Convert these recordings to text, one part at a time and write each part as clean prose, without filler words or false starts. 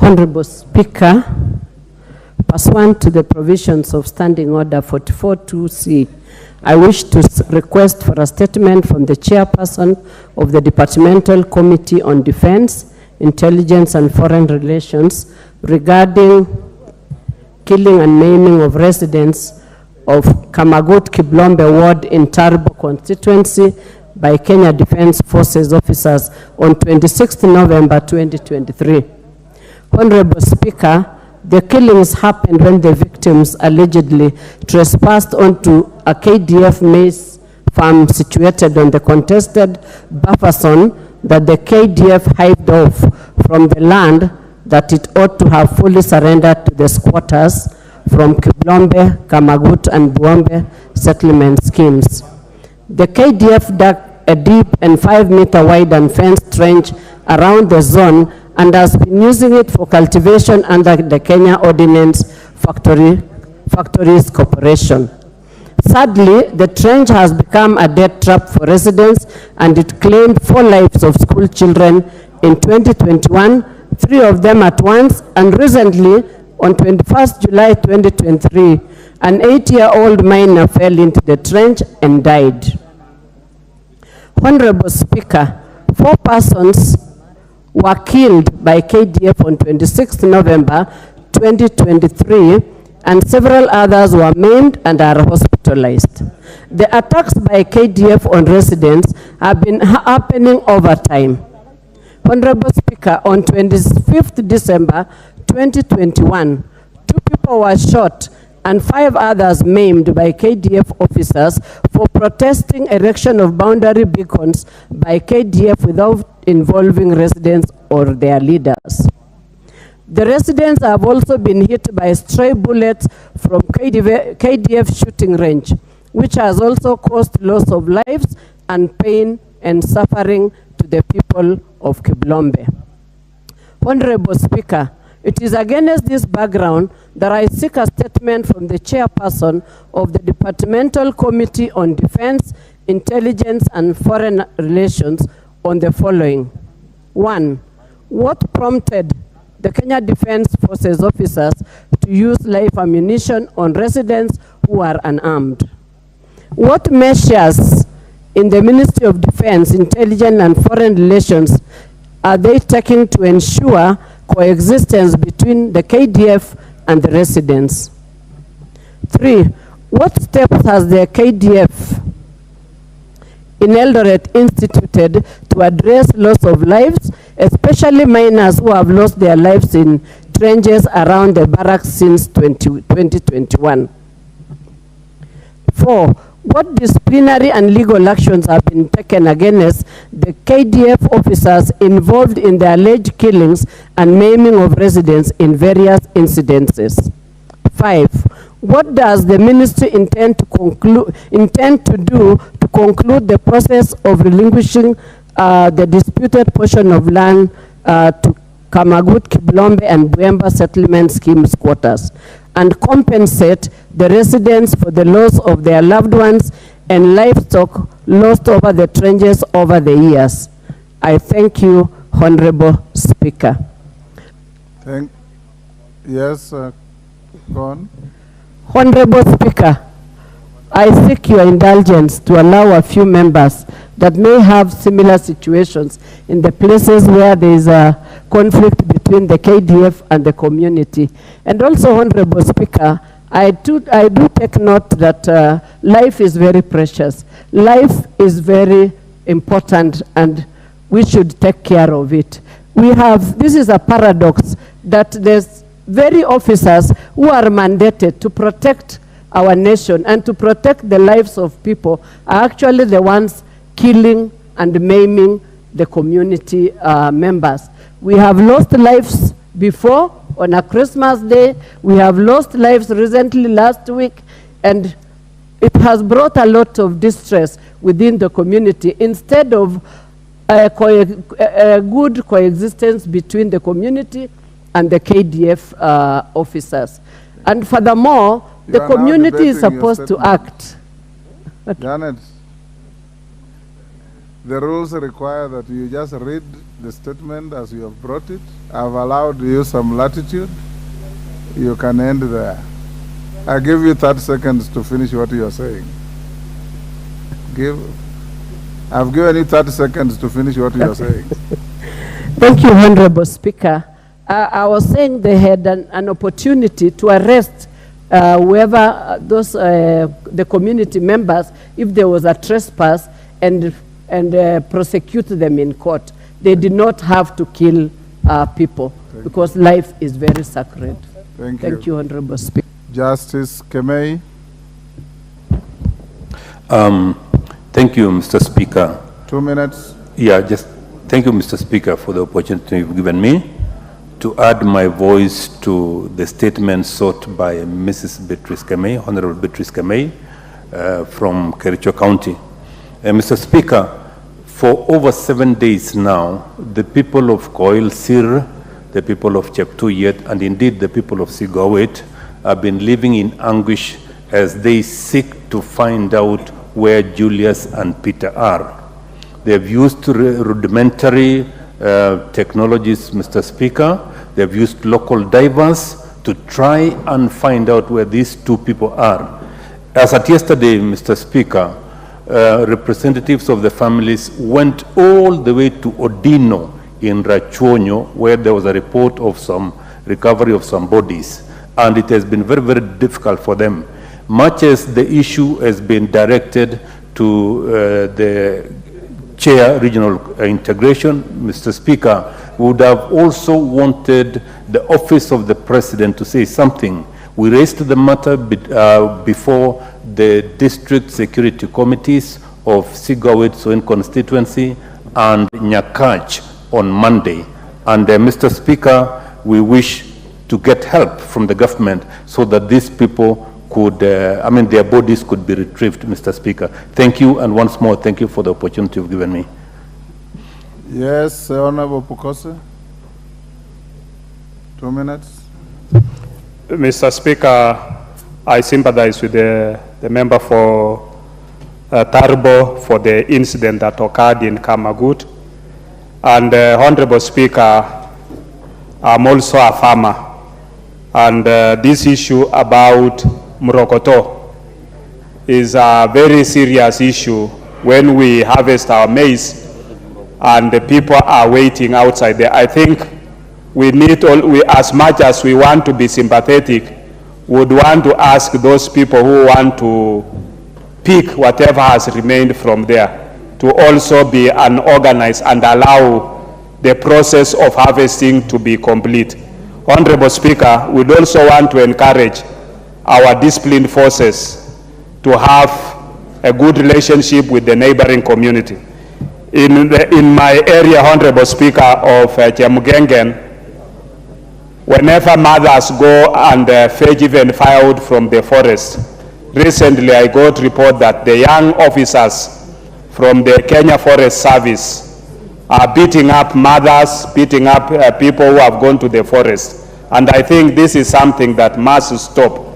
Honorable Speaker, pursuant to the provisions of Standing Order 44.2c, I wish to request for a statement from the chairperson of the Departmental Committee on Defense, Intelligence and Foreign Relations regarding killing and maiming of residents of Kamagut Kiblombe Ward in Tarbo constituency by Kenya Defense Forces officers on 26th November 2023. Honorable Speaker, the killings happened when the victims allegedly trespassed onto a KDF maize farm situated on the contested buffer zone that the KDF hived off from the land that it ought to have fully surrendered to the squatters from Kiblombe, Kamagut, and Buombe settlement schemes. The KDF dug a deep and 5-meter wide and fenced trench around the zone and has been using it for cultivation under the Kenya Ordinance Factories Corporation. Sadly, the trench has become a death trap for residents, and it claimed 4 lives of school children in 2021, 3 of them at once, and recently, on 21st July 2023, an 8-year-old minor fell into the trench and died. Honorable Speaker, 4 persons were killed by KDF on 26th November 2023, and several others were maimed and are hospitalized. The attacks by KDF on residents have been happening over time. Honorable Speaker, on 25th December 2021, 2 people were shot and 5 others maimed by KDF officers for protesting erection of boundary beacons by KDF without involving residents or their leaders. The residents have also been hit by stray bullets from KDF shooting range, which has also caused loss of lives and pain and suffering to the people of Kiblombe. Honorable Speaker, it is against this background that I seek a statement from the chairperson of the Departmental Committee on Defense, Intelligence and Foreign Relations on the following. 1. What prompted the Kenya Defense Forces officers to use live ammunition on residents who are unarmed? What measures in the Ministry of Defense, Intelligence and Foreign Relations are they taking to ensure coexistence between the KDF and the residents? 3. What steps has the KDF in Eldoret instituted to address loss of lives, especially minors who have lost their lives in trenches around the barracks since 2021? 4. What disciplinary and legal actions have been taken against the KDF officers involved in the alleged killings and maiming of residents in various incidences? 5. What does the ministry intend to do to conclude the process of relinquishing the disputed portion of land to Kamagut, Kiblombe, and Buemba settlement scheme squatters, and compensate the residents for the loss of their loved ones and livestock lost over the trenches over the years? I thank you, Honorable Speaker. Yes, go on. Honorable Speaker, I seek your indulgence to allow a few members that may have similar situations in the places where there is a conflict between the KDF and the community. And also, Honorable Speaker, I do take note that life is very precious. Life is very important, and we should take care of it. This is a paradox that there's very officers who are mandated to protect our nation and to protect the lives of people are actually the ones killing and maiming the community members. We have lost lives before on a Christmas day. We have lost lives recently last week, and it has brought a lot of distress within the community instead of a good coexistence between the community and the KDF officers. And furthermore, the community is supposed to act. Janet. The rules require that you just read the statement as you have brought it. I've allowed you some latitude. You can end there. I give you 30 seconds to finish what you are saying. I've given you 30 seconds to finish what you are saying. Thank you, Honorable Speaker. I was saying they had an opportunity to arrest whoever the community members, if there was a trespass, and prosecute them in court. They did not have to kill people because life is very sacred. Thank you, Honorable Speaker. Justice Kemei. Thank you, Mr. Speaker. 2 minutes. Yeah, just thank you, Mr. Speaker, for the opportunity you've given me to add my voice to the statement sought by Mrs. Beatrice Kemei, Honorable Beatrice Kemei, from Kericho County. Mr. Speaker, for over 7 days now, the people of Koil Sir, the people of Cheptuyet, and indeed the people of Sigawet have been living in anguish as they seek to find out where Julius and Peter are. They have used rudimentary technologies, Mr. Speaker. They have used local divers to try and find out where these two people are. As at yesterday, Mr. Speaker, representatives of the families went all the way to Odino in Rachuonyo, where there was a report of some recovery of some bodies. And it has been very, very difficult for them. Much as the issue has been directed to the Chair Regional Integration, Mr. Speaker, we would have also wanted the Office of the President to say something. We raised the matter before the District Security Committees of Sigawet Soin constituency and Nyakach on Monday. And Mr. Speaker, we wish to get help from the government so that these people could, their bodies could be retrieved, Mr. Speaker. Thank you, and once more, thank you for the opportunity you've given me. Yes, Honorable Pukose. 2 minutes. Mr. Speaker, I sympathize with the member for Tarbo for the incident that occurred in Kamagut. And Honorable Speaker, I'm also a farmer. And this issue about Murokoto is a very serious issue when we harvest our maize and the people are waiting outside there. I think we need, as much as we want to be sympathetic, would want to ask those people who want to pick whatever has remained from there to also be unorganized and allow the process of harvesting to be complete. Honorable Speaker, we'd also want to encourage our disciplined forces to have a good relationship with the neighboring community. In my area, Honorable Speaker, of Chemugengen, whenever mothers go and fetch even firewood from the forest, recently I got report that the young officers from the Kenya Forest Service are beating up mothers, beating up people who have gone to the forest. And I think this is something that must stop.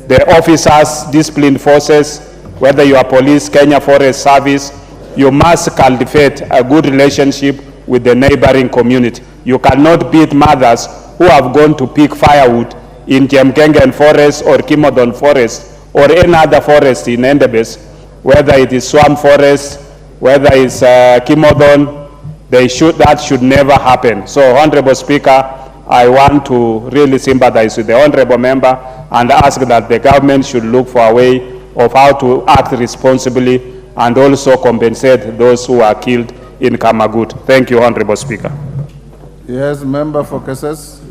The officers, disciplined forces, whether you are police, Kenya Forest Service, you must cultivate a good relationship with the neighboring community. You cannot beat mothers who have gone to pick firewood in Jemgengen Forest or Kimodon Forest or any other forest in Endebess, whether it is Swamp Forest, whether it's Kimodon, that should never happen. So, Honorable Speaker, I want to really sympathize with the Honorable Member and ask that the government should look for a way of how to act responsibly and also compensate those who are killed in Kamagut. Thank you, Honorable Speaker. Yes, Member for Cases.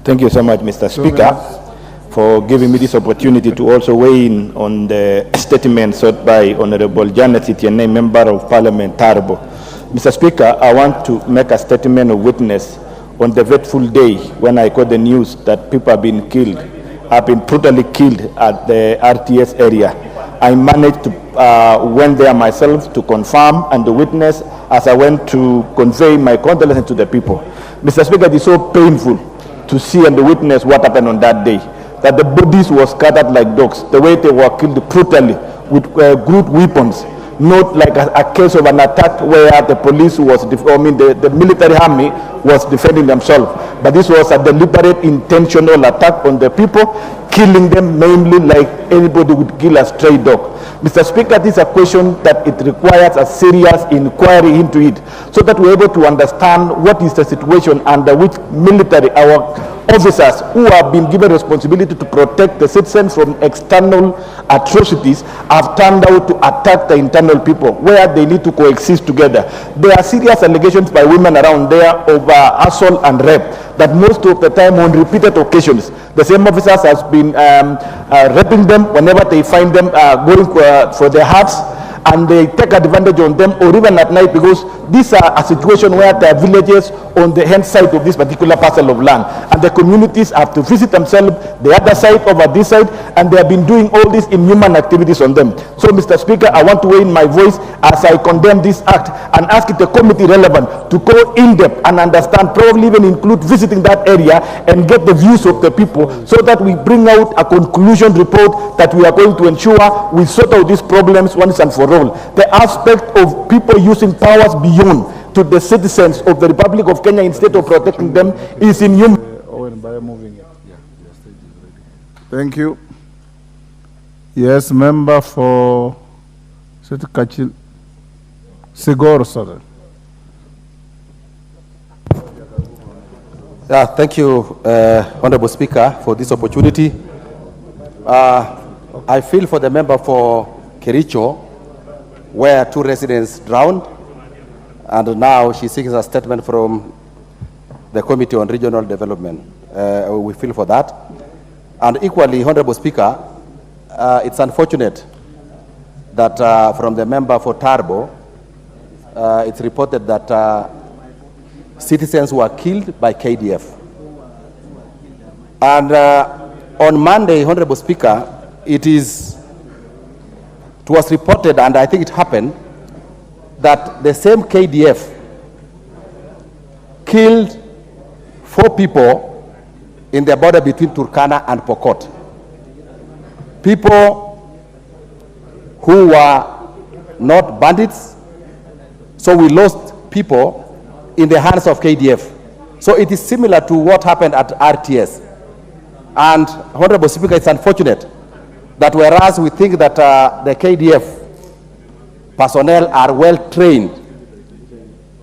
Thank you so much, Mr. Speaker, for giving me this opportunity to also weigh in on the statement sought by Honorable Janet Itiene, Member of Parliament, Tarbo. Mr. Speaker, I want to make a statement of witness on the fateful day when I got the news that people have been killed, have been brutally killed at the RTS area. I managed to went there myself to confirm and to witness as I went to convey my condolences to the people. Mr. Speaker, it is so painful to see and to witness what happened on that day. that the bodies were scattered like dogs, the way they were killed brutally with crude weapons, not like a case of an attack where the police was, the military army was defending themselves. But this was a deliberate, intentional attack on the people, killing them mainly like anybody would kill a stray dog. Mr. Speaker, this is a question that it requires a serious inquiry into it, so that we're able to understand what is the situation under which military, our officers who have been given responsibility to protect the citizens from external atrocities have turned out to attack the internal people where they need to coexist together. There are serious allegations by women around there of assault and rape, that most of the time on repeated occasions the same officers has been raping them whenever they find them going for their hearts, and they take advantage on them, or even at night, because these are a situation where there are villages on the hand side of this particular parcel of land, and the communities have to visit themselves the other side over this side, and they have been doing all these inhuman activities on them. So, Mr. Speaker, I want to weigh in my voice as I condemn this act and ask the committee relevant to go in depth and understand, probably even include visiting that area and get the views of the people, so that we bring out a conclusion report that we are going to ensure we sort out these problems once and for all. The aspect of people using powers beyond to the citizens of the Republic of Kenya instead of protecting them is inhuman. Thank you. Yes, member for Sigor, sorry. Thank you, Honorable Speaker, for this opportunity. I feel for the member for Kericho, where 2 residents drowned, and now she seeks a statement from the Committee on Regional Development. We feel for that. And equally, Honorable Speaker, it's unfortunate that from the member for Tarbo, it's reported that citizens were killed by KDF. And on Monday, Honorable Speaker, it was reported, and I think it happened, that the same KDF killed 4 people in the border between Turkana and Pokot. People who were not bandits, so we lost people in the hands of KDF. So it is similar to what happened at RTS. And Honorable Speaker, it's unfortunate that whereas we think that the KDF personnel are well trained,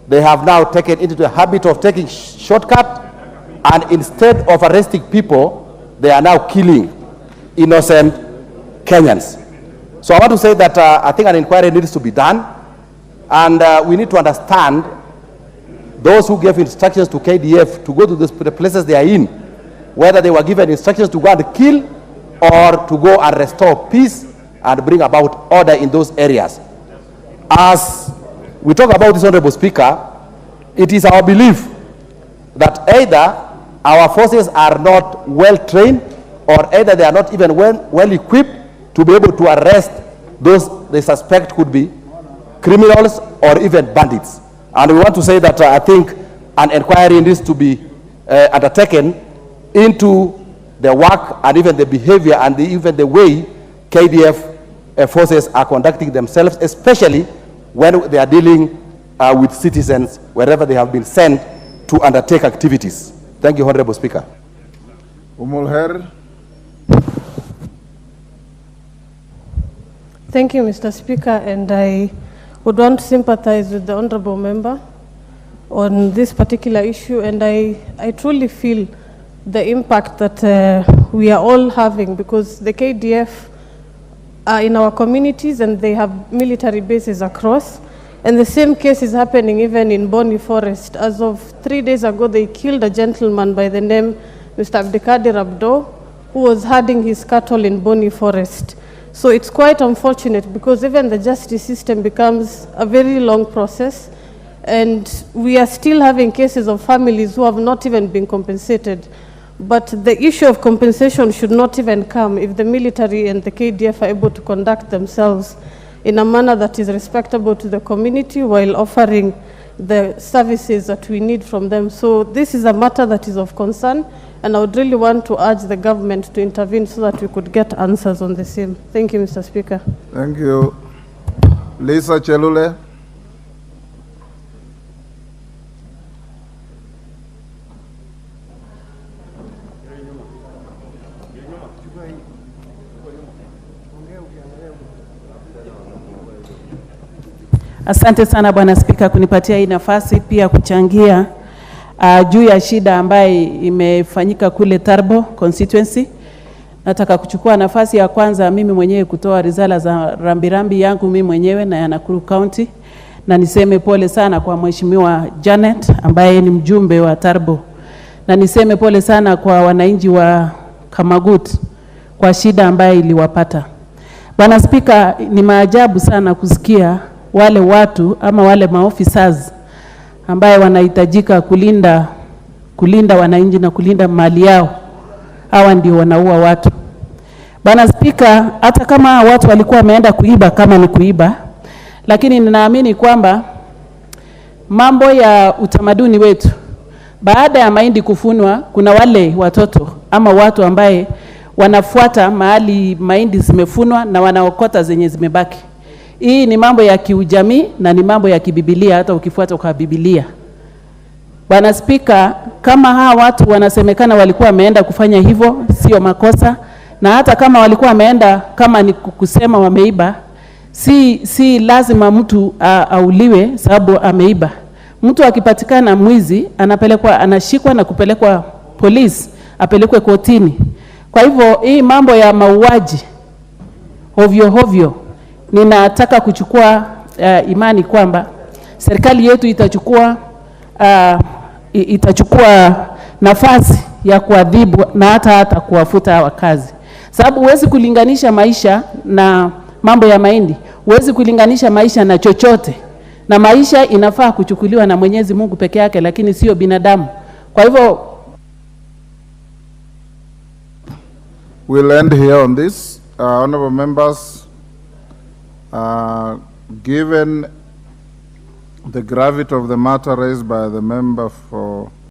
they have now taken into the habit of taking shortcut, and instead of arresting people, they are now killing innocent Kenyans. So I want to say that I think an inquiry needs to be done, and we need to understand those who gave instructions to KDF to go to the places they are in, whether they were given instructions to go and kill or to go and restore peace and bring about order in those areas. As we talk about this, Honorable Speaker, it is our belief that either our forces are not well trained, or either they are not even well equipped to be able to arrest those they suspect could be criminals or even bandits. And we want to say that I think an inquiry needs to be undertaken into the work and even the behavior and even the way KDF forces are conducting themselves, especially when they are dealing with citizens wherever they have been sent to undertake activities. Thank you, Honorable Speaker. Thank you, Mr. Speaker, and I would want to sympathize with the Honorable Member on this particular issue, and I truly feel the impact that we are all having, because the KDF are in our communities and they have military bases across, and the same case is happening even in Boni Forest. As of 3 days ago, they killed a gentleman by the name Mr. Abdikadir Abdo, who was herding his cattle in Boni Forest. So it's quite unfortunate, because even the justice system becomes a very long process, and we are still having cases of families who have not even been compensated. But the issue of compensation should not even come if the military and the KDF are able to conduct themselves in a manner that is respectable to the community while offering the services that we need from them. So this is a matter that is of concern, and I would really want to urge the government to intervene so that we could get answers on the same. Thank you, Mr. Speaker. Thank you. Lisa Chelule. Asante sana Bwana Spika kunipatia hii nafasi pia kuchangia juu ya shida ambaye imefanyika kule Tarbo constituency. Nataka kuchukua nafasi ya kwanza mimi mwenyewe kutoa risala za rambirambi yangu mimi mwenyewe na ya Nakuru County, na niseme pole sana kwa Mheshimiwa Janet ambaye ni mjumbe wa Tarbo, na niseme pole sana kwa wananchi wa Kamagut kwa shida ambaye iliwapata. Bwana Spika, ni maajabu sana kusikia wale watu ama wale maofficers ambaye wanahitajika kulinda wananchi na kulinda mali yao, hawa ndio wanaua watu. Bwana Spika, hata kama watu walikuwa wameenda kuiba, kama ni kuiba, lakini ninaamini kwamba mambo ya utamaduni wetu, baada ya mahindi kufunwa, kuna wale watoto ama watu ambaye wanafuata mahali mahindi zimefunwa na wanaokota zenye zimebaki. Hii ni mambo ya kiujamii na ni mambo ya kibibilia, hata ukifuata kwa Biblia. Bwana Spika, kama hawa watu wanasemekana walikuwa wameenda kufanya hivyo, sio makosa, na hata kama walikuwa wameenda kama ni kusema wameiba, si lazima mtu auliwe sababu ameiba. Mtu akipatikana mwizi anashikwa na kupelekwa polisi, apelekwe kotini. Kwa hivyo hii mambo ya mauaji hovyo, ninataka kuchukua imani kwamba serikali yetu itachukua nafasi ya kuadhibu na hata kuwafuta hawa kazi. Sababu huwezi kulinganisha maisha na mambo ya mahindi, huwezi kulinganisha maisha na chochote, na maisha inafaa kuchukuliwa na Mwenyezi Mungu peke yake, lakini sio binadamu. Kwa hivyo we'll end here on this. Honorable members, given the gravity of the matter raised by the member for